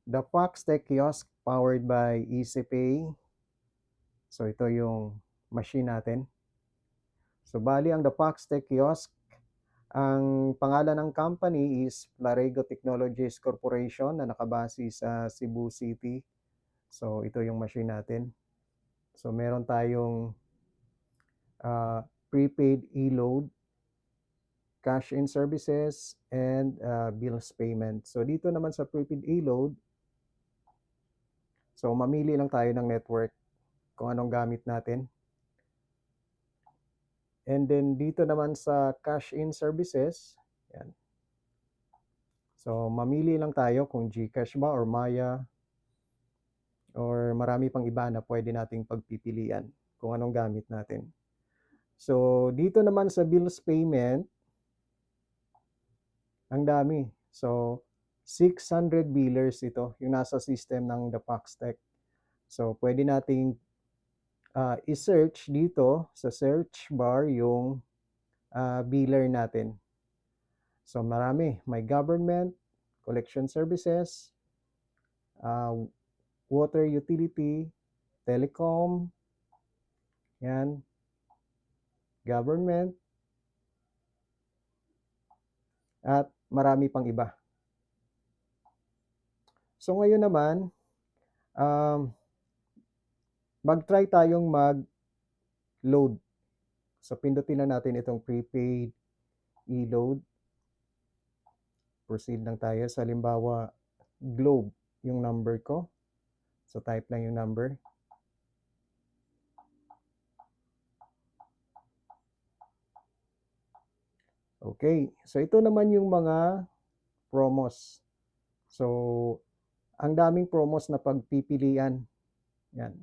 The Foxtech Kiosk powered by EasyPay. So ito yung machine natin. So bali ang The Foxtech Kiosk, ang pangalan ng company is Larego Technologies Corporation na nakabase sa Cebu City. So ito yung machine natin. So meron tayong prepaid e-load, cash-in services, and bills payment. So dito naman sa prepaid e-load, so mamili lang tayo ng network kung anong gamit natin. And then dito naman sa cash-in services, yan. So mamili lang tayo kung GCash ba or Maya or marami pang iba na pwede nating pagpipilian kung anong gamit natin. So dito naman sa bills payment, ang dami. So 600 billers ito, yung nasa system ng The Foxtech. So pwede nating i-search dito sa search bar yung biller natin. So marami, may government, collection services, water utility, telecom, yan, government, at marami pang iba. So ngayon naman, mag-try tayong mag-load. So pindutin na natin itong prepaid e-load. Proceed lang tayo. Sa halimbawa, Globe yung number ko. So type lang yung number. Okay. So ito naman yung mga promos. So ang daming promos na pagpipilian. Yan.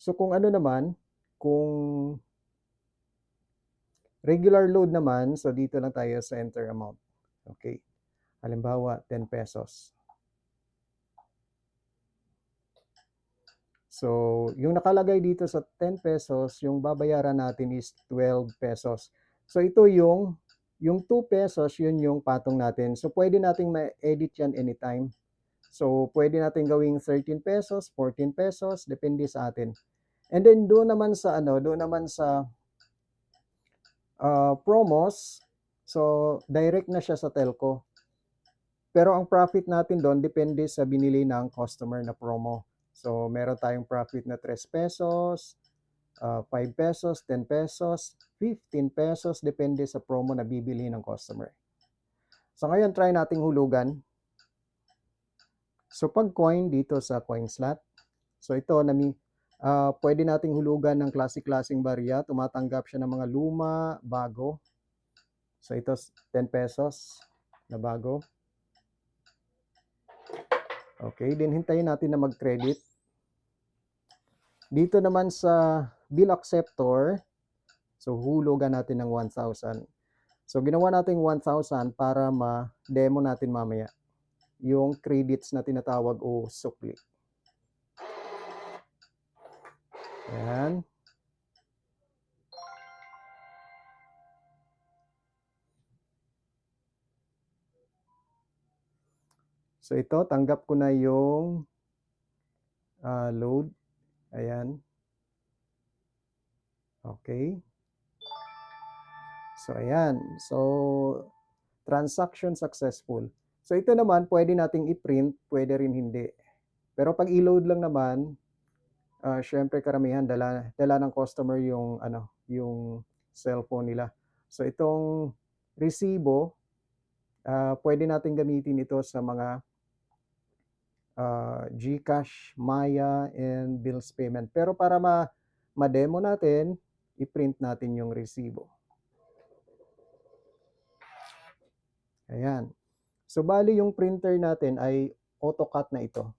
So kung ano naman, kung regular load naman, so dito lang tayo sa enter amount. Okay. Halimbawa, 10 pesos. So, yung nakalagay dito sa 10 pesos, yung babayaran natin is 12 pesos. So, ito yung 2 pesos, yun yung patong natin. So, pwede nating ma-edit yan anytime. So, pwede natin gawing 13 pesos, 14 pesos, depende sa atin. And then, doon naman sa promos, so, direct na siya sa telco. Pero ang profit natin doon, depende sa binili ng customer na promo. So, meron tayong profit na 3 pesos, 5 pesos, 10 pesos, 15 pesos, depende sa promo na bibili ng customer. So, ngayon, try nating hulugan. So, pag coin dito sa coin slot, so ito, pwede nating hulugan ng klase-klaseng barya. Tumatanggap siya ng mga luma, bago. So, ito, 10 pesos na bago. Okay, din hintayin natin na mag-credit. Dito naman sa bill acceptor, so hulugan natin ng 1,000. So ginawa natin 1,000 para ma-demo natin mamaya yung credits na tinatawag o sukli. Ayan. So ito, tanggap ko na yung load. Ayan. Okay. So ayan. So transaction successful. So ito naman, pwede nating i-print, pwede rin hindi. Pero pag i-load lang naman, syempre karamihan dala ng customer yung yung cellphone nila. So itong resibo, pwede natin gamitin ito sa mga GCash, Maya, and bills payment. Pero para ma-demo natin, i-print natin yung resibo. Ayan. So bali yung printer natin ay AutoCAD na ito.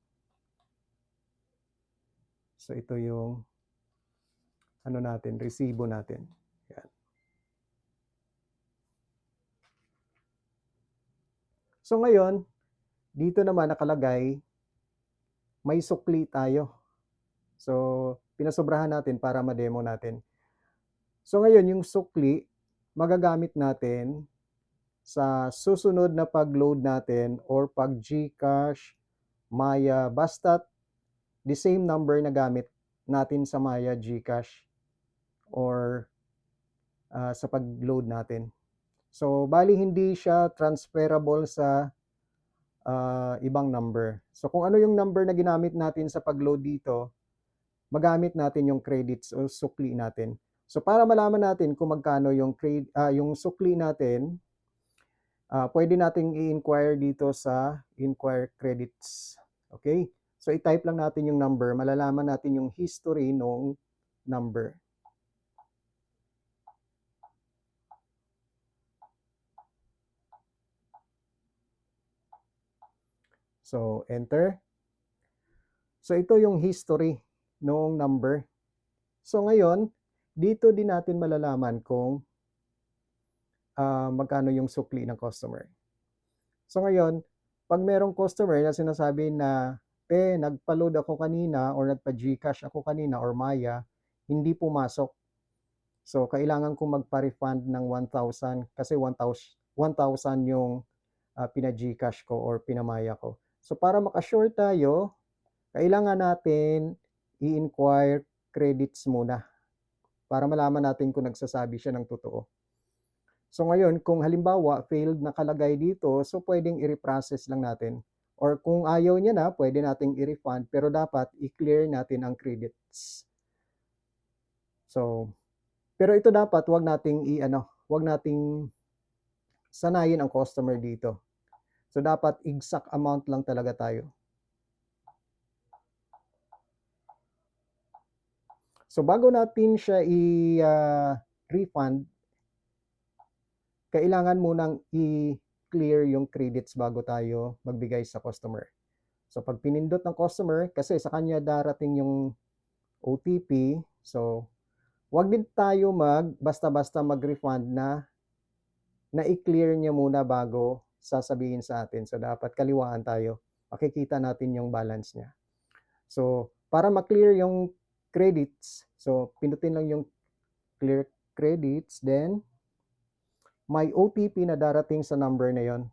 So ito yung resibo natin. Ayan. So ngayon, dito naman nakalagay, may sukli tayo. So, pinasobrahan natin para ma-demo natin. So ngayon, yung sukli, magagamit natin sa susunod na pag-load natin or pag GCash, Maya, basta't the same number na gamit natin sa Maya, GCash, or sa pag-load natin. So, bali hindi siya transferable sa ibang number. So, kung ano yung number na ginamit natin sa pag-load dito, magamit natin yung credits o sukli natin. So, para malaman natin kung magkano yung sukli natin, pwede nating i-inquire dito sa inquire credits. Okay? So, i-type lang natin yung number, malalaman natin yung history ng number. So, enter. So, ito yung history ng number. So, ngayon, dito din natin malalaman kung magkano yung sukli ng customer. So, ngayon, pag merong customer na sinasabi na, nagpa-load ako kanina or nagpa-GCash ako kanina or Maya, hindi pumasok. So, kailangan kong magpa-refund ng 1,000 kasi 1,000 yung pina-GCash ko or pinamaya ko. So, para makasure tayo, kailangan natin i-inquire credits muna para malaman natin kung nagsasabi siya ng totoo. So, ngayon, kung halimbawa, failed nakalagay dito, so pwedeng i-reprocess lang natin. Or kung ayaw niya na, pwede nating i-refund, pero dapat i-clear natin ang credits. So, pero ito dapat wag nating sanayin ang customer dito. So, dapat exact amount lang talaga tayo. So, bago natin siya i-refund, kailangan munang i-clear yung credits bago tayo magbigay sa customer. So, pag pinindot ng customer, kasi sa kanya darating yung OTP, so, wag din tayo basta-basta mag-refund na i-clear niya muna bago sasabihin sa atin. So, dapat kaliwaan tayo. Makikita natin yung balance niya. So, para ma-clear yung credits, so, pindutin lang yung clear credits, then, may OTP na darating sa number na yon.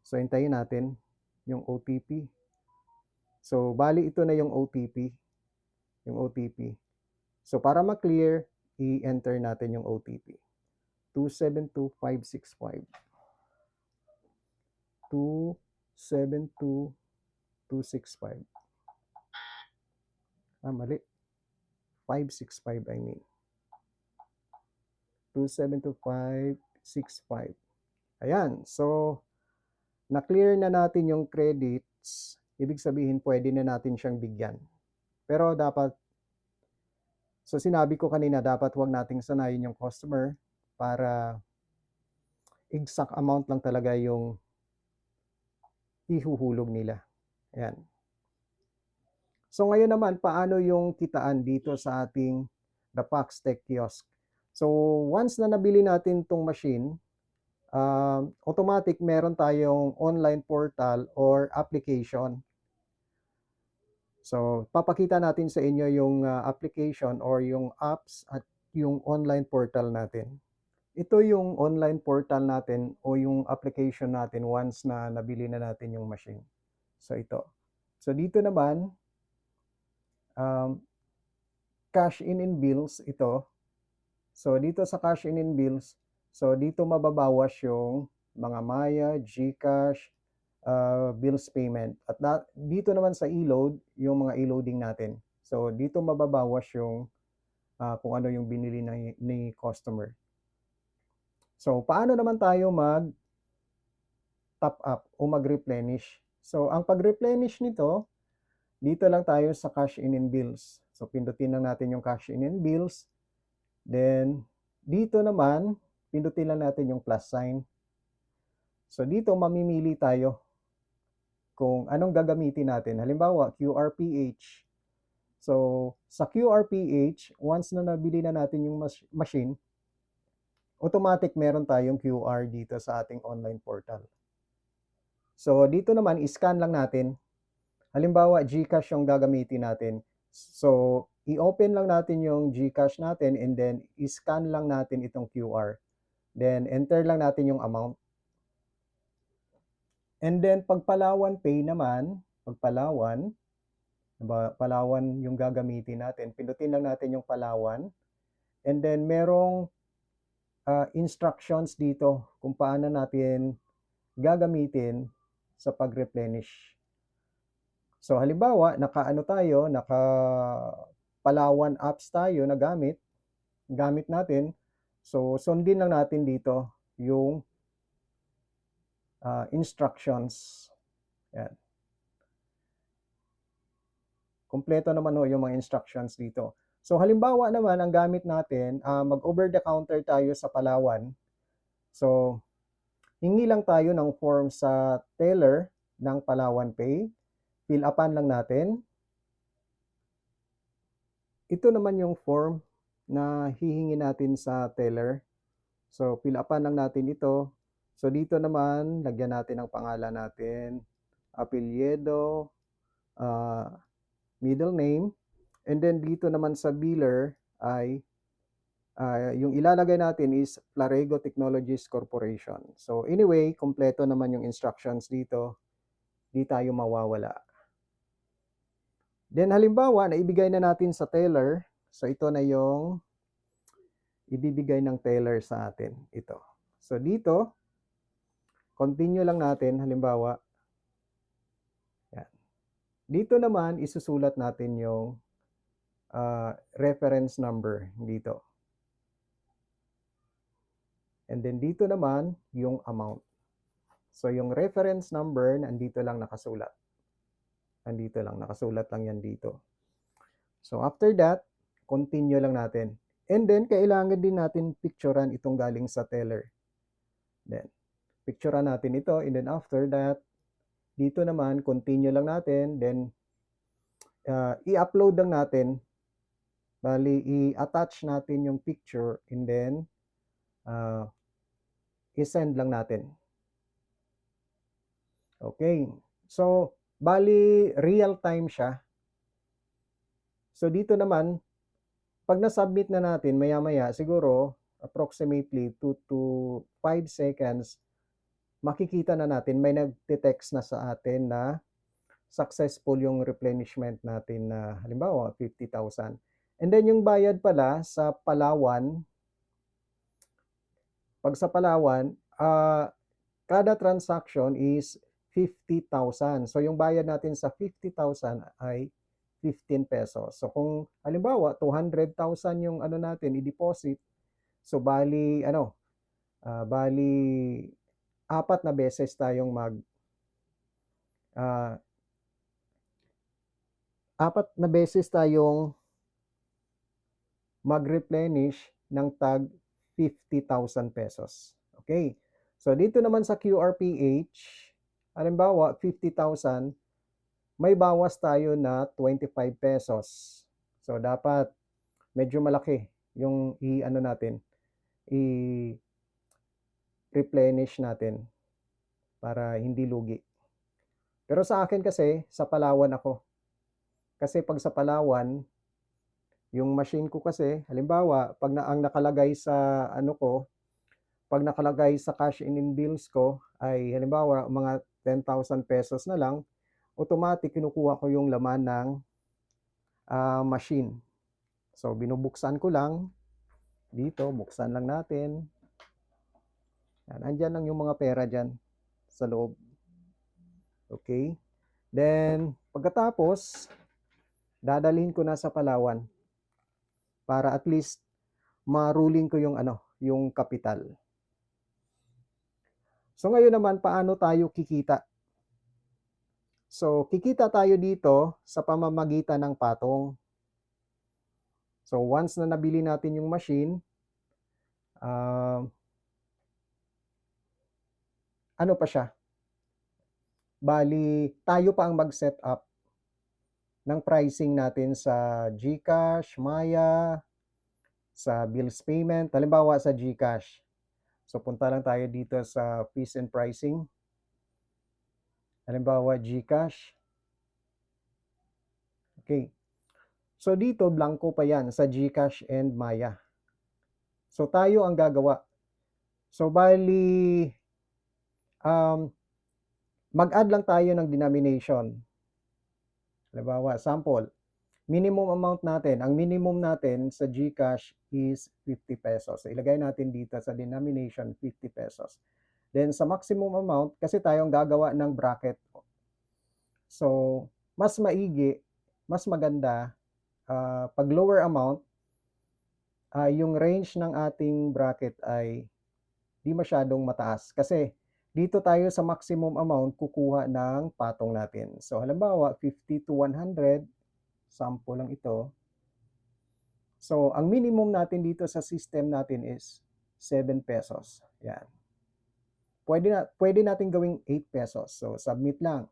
So, hintayin natin yung OTP. So, bali ito na yung OTP. Yung OTP. So, para ma-clear, i-enter natin yung OTP. 272565. 272265. Mali. 565, I mean. 272565. Ayan. So, na-clear na natin yung credits. Ibig sabihin, pwede na natin siyang bigyan. Pero dapat, so sinabi ko kanina, dapat wag nating sanayin yung customer para exact amount lang talaga yung ihuhulog nila. Ayan. So ngayon naman, paano yung kitaan dito sa ating The Pax Tech Kiosk? So once na nabili natin tong machine, automatic meron tayong online portal or application. So papakita natin sa inyo yung application or yung apps at yung online portal natin. Ito yung online portal natin o yung application natin once na nabili na natin yung machine. So ito. So dito naman, cash in and bills ito. So dito sa cash in and bills, so dito mababawas yung mga Maya, GCash, bills payment. At dito naman sa e-load, yung mga e-loading natin. So dito mababawas yung kung ano yung binili ni customer. So paano naman tayo top up o mag-replenish? So ang pag-replenish nito, dito lang tayo sa cash in and bills. So pindutin lang natin yung cash in and bills. Then dito naman, pindutin lang natin yung plus sign. So dito mamimili tayo kung anong gagamitin natin. Halimbawa, QRPH. So sa QRPH, once na nabili na natin yung machine, automatic meron tayong QR dito sa ating online portal. So dito naman, i-scan lang natin. Halimbawa, GCash yung gagamitin natin. So i-open lang natin yung GCash natin and then i-scan lang natin itong QR. Then, enter lang natin yung amount. And then, pag Palawan Pay naman, pag Palawan, diba, Palawan yung gagamitin natin. Pindutin lang natin yung Palawan. And then, merong instructions dito kung paano natin gagamitin sa pag-replenish. So, halimbawa, naka Palawan apps tayo na gamit natin. So, sundin lang natin dito yung instructions. Yan. Kompleto naman yung mga instructions dito. So, halimbawa naman, ang gamit natin, mag-over the counter tayo sa Palawan. So, hingi lang tayo ng form sa teller ng Palawan Pay. Fill upan lang natin. Ito naman yung form na hihingi natin sa teller. So, fill upan lang natin ito. So, dito naman, lagyan natin ang pangalan natin, apelyido, middle name, and then dito naman sa biller ay yung ilalagay natin is Flarego Technologies Corporation. So anyway, kompleto naman yung instructions dito. Di tayo mawawala. Then halimbawa, naibigay na natin sa teller. So ito na yung ibibigay ng teller sa atin. Ito. So dito, continue lang natin. Halimbawa, yan. Dito naman, isusulat natin yung reference number dito. And then dito naman, yung amount. So yung reference number, nandito lang nakasulat. Nandito lang, nakasulat lang yan dito. So after that, continue lang natin. And then, kailangan din natin picturean itong galing sa teller. Then, picturean natin ito. And then after that, dito naman, continue lang natin. Then, i-upload lang natin. Bali, i-attach natin yung picture. And then, i-send lang natin. Okay. So, bali, real time siya. So, dito naman, pag na-submit na natin, maya-maya, siguro, approximately 2 to 5 seconds, makikita na natin, may nag-text na sa atin na successful yung replenishment natin na halimbawa 50,000. And then yung bayad pala sa Palawan, pag sa Palawan, kada transaction is 50,000. So yung bayad natin sa 50,000 ay 15 pesos. So kung halimbawa 200,000 yung ano natin i-deposit, so bali apat na beses tayong mag-replenish ng tag 50,000 pesos. Okay. So dito naman sa QRPH, halimbawa 50,000, may bawas tayo na 25 pesos. So dapat medyo malaki yung i-replenish natin para hindi lugi. Pero sa akin kasi, sa Palawan ako. Kasi pag sa Palawan, yung machine ko kasi, halimbawa, pag ang nakalagay sa pag nakalagay sa cash in bills ko ay halimbawa mga 10,000 pesos na lang, automatic kinukuha ko yung laman ng machine. So binubuksan ko lang dito, buksan lang natin. Yan, andyan lang yung mga pera dyan sa loob. Okay? Then, pagkatapos, dadalhin ko na sa Palawan para at least ma-ruling ko yung kapital. So ngayon naman, paano tayo kikita? So, kikita tayo dito sa pamamagitan ng patong. So, once na nabili natin yung machine, ano pa siya? Bali, tayo pa ang mag-set up ng pricing natin sa GCash, Maya, sa bills payment. Halimbawa sa GCash. So, punta lang tayo dito sa fees and pricing. Halimbawa, GCash. Okay. So, dito, blanco pa yan sa GCash and Maya. So, tayo ang gagawa. So bali, mag-add lang tayo ng denomination. Halimbawa, sample, minimum amount natin, ang minimum natin sa GCash is 50 pesos. So ilagay natin dito sa denomination 50 pesos. Then sa maximum amount, kasi tayong gagawa ng bracket. So mas maigi, mas maganda, pag lower amount, yung range ng ating bracket ay di masyadong mataas. Kasi dito tayo sa maximum amount kukuha ng patong natin. So halimbawa, 50 to 100, sample lang ito. So ang minimum natin dito sa system natin is 7 pesos. Yan. Pwede natin gawing 8 pesos. So submit lang.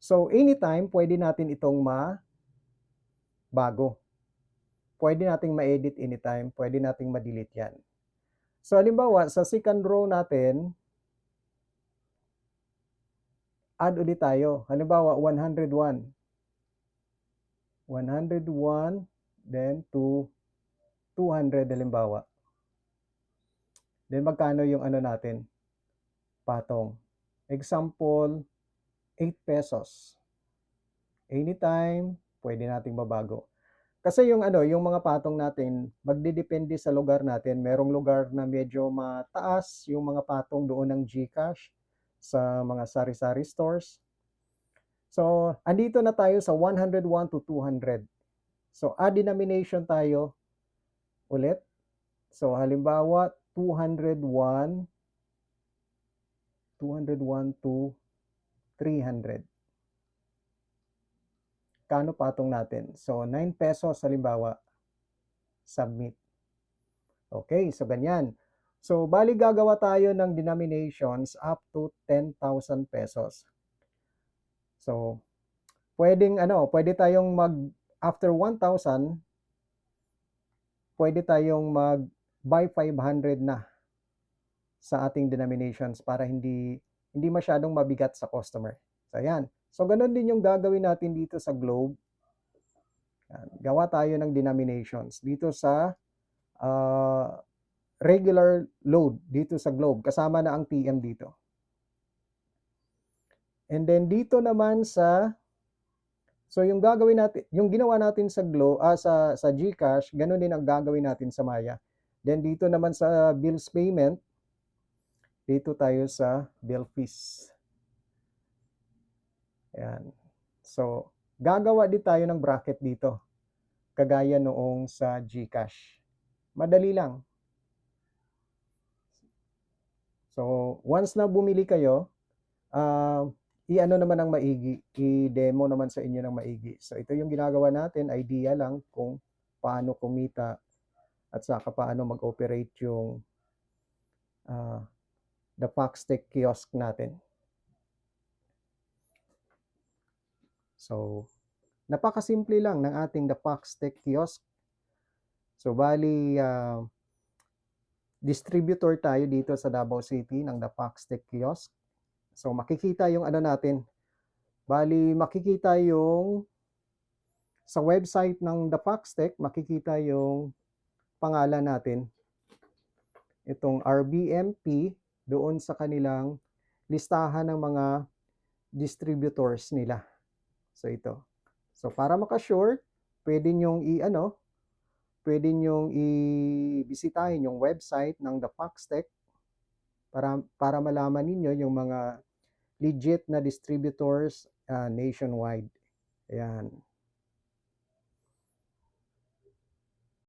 So anytime, pwede natin itong mabago. Pwede nating ma-edit anytime. Pwede nating ma-delete yan. So halimbawa, sa second row natin, add ulit tayo. Halimbawa, 101. 101, then to 200 halimbawa. Then magkano yung ano natin? Patong. Example, 8 pesos. Anytime, pwede nating mabago. Kasi yung yung mga patong natin, magdedepende sa lugar natin. Merong lugar na medyo mataas yung mga patong doon ng GCash sa mga sari-sari stores. So, andito na tayo sa 101 to 200. So, add denomination tayo ulit. So, halimbawa, 201 to 300. Kano patong natin? So, 9 pesos halimbawa. Submit. Okay, so ganyan. So, bali gagawa tayo ng denominations up to 10,000 pesos. So, pwede tayong after 1,000, pwede tayong buy 500 na sa ating denominations para hindi masyadong mabigat sa customer. So, ayan. So, ganun din yung gagawin natin dito sa Globe. Gawa tayo ng denominations dito sa regular load dito sa Globe. Kasama na ang TM dito. And then dito naman so yung gagawin natin, yung ginawa natin sa sa GCash, ganun din ang gagawin natin sa Maya. Then dito naman sa bills payment, dito tayo sa bill fees. Ayan. So, gagawa din tayo ng bracket dito. Kagaya noong sa GCash. Madali lang. So, once na bumili kayo, i-ano naman ng maigi, i-demo naman sa inyo ng maigi. So, ito yung ginagawa natin, idea lang kung paano kumita at saka paano mag-operate yung the Foxtech kiosk natin. So, napakasimple lang ng ating the Foxtech kiosk. So, bali, distributor tayo dito sa Davao City ng the Foxtech kiosk. So, makikita yung ano natin. Bali, makikita yung sa website ng the Foxtech, makikita yung pangalan natin. Itong RBMP doon sa kanilang listahan ng mga distributors nila. So, ito. So, para makasure, pwede nyong i-bisitahin yung website ng the Foxtech para malaman ninyo yung mga legit na distributors nationwide. Ayan.